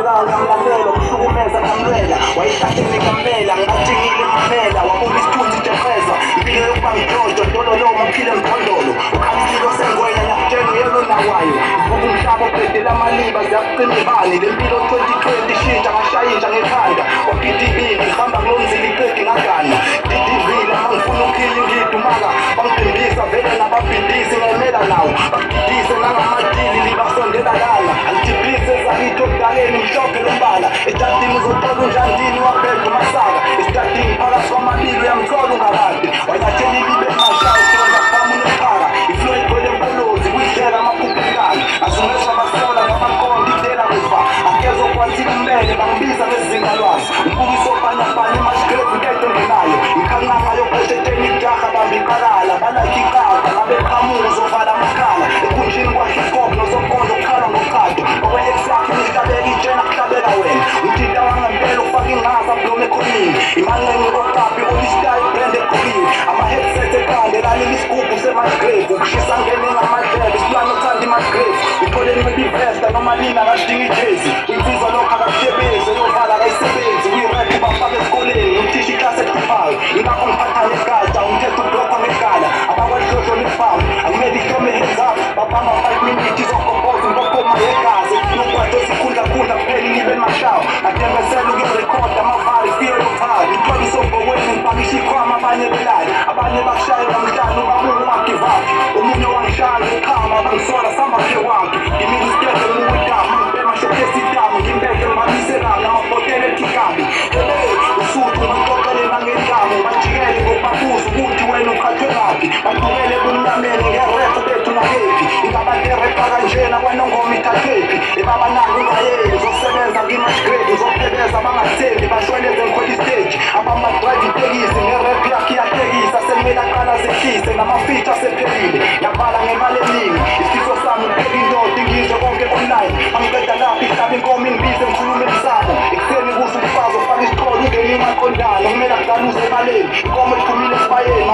Ngiyakhala ngilandela ukuhlukumeza ngamlela wayithatheni ngamela ngajingile impela wabona isithunzi njeqeza impilo yokuba ngijojo ntololoma mphile mkhondolo ukhamililo sengwenya nakutsheni yelo nawayo ubumhlaba obhedela amaliba ziyakucima ibani le mpilo 2020 ishintsha ngashayintsha ngekhanda wapidibili ngihamba kulonzila iqedi ngagana didivile mangifuna ukhila ngidumaka bangidembisa vele nababhidisi ngemela nawo bagidise nangamadili libasondela lana angidibhise zakithi okudaleni mhlophe lombala etadini uzoqola unjandini wabheda umasaka esitadini phakathi kwamabili uyamthola ungakade wanyathela ilibe emashayo sonda kuphamu nephara iflo igcwele empolozi kuyidlela amaphupho enkani azungezwa basola ngamakonde idela kufa akezokwathile umbele bangibiza ngezinga lwazi umbukiso obhanyabhanya emashikrefu into engenayo ikhanqanga yophesheteni ijaha bambiqalala balakhe iqaqa ngabeqhamuka uzovala amakhala ekunjini kwa-hip-hop nosokonzo kukhala ngoqado okwe-exakhi nihlabeka itshena kuhlabeka wena uthinta wangempela ufaka ingaza blome ekhonini imanqenqe koqaphi olistayi brand egqokiwe ama-headset eqande lalile isigubhu semagrave ukushisa ngene ngamadlebe isilwane othanda imagrave uthole ncebe ivesta noma lina akadinga ijezi insizwa lokho akakusebenzi eyovala akayisebenzi kuyirephu bafaka esikoleni uthisha iklasi ehluphayo ingakho ngiphatha negaja umthetho ublokwa ngegala abakwadlodlo lifamu akumele ihlome hands up babamba 5 minutes izogobhoza imbokoma yegazi yokwado sikhundlakhundla kuphela ilibe emashawo adembesela ukuyorekhoda amavari fiyo yokuthali ithwala isobhokweni ngipakisha ikhwama abanye belali abanye bakushaye kamhlanu babuka ungagivapi omunye wangishaya ngekhama bangisola samakhe wakhe ngimile isitede muwidama ngibemashokesi idama ngimbeke ngibamiselana amabhotela ekhikabi usuthu baxoxele nangendamu bajikele ngokubabuza ukuthi wena ukhathwe ngaphi badukele kumnyameni ngerephu bethu nakephi ingabanterepa kanjena kwenongoma ithathephi ebabanani ungayeli zokusebenza ngimashgrade uzophebeza bangathembi bashweleze ngikhwela istage abamadrayive itekisi ngerephu yakhe iyatekisa sekumele aqala zehlise namafitha asephelile yabhala ngemali eningi isifiso sami ukupheka indoda ingizwe konke online angiqeda lapho ihlaba inkomo ingibize emkhulumeni sabo ekuseni kuze umfazi ofaka isiqholo ungeni emaqondana kumele akudaluze emaleni inkomo iphumile esibayeni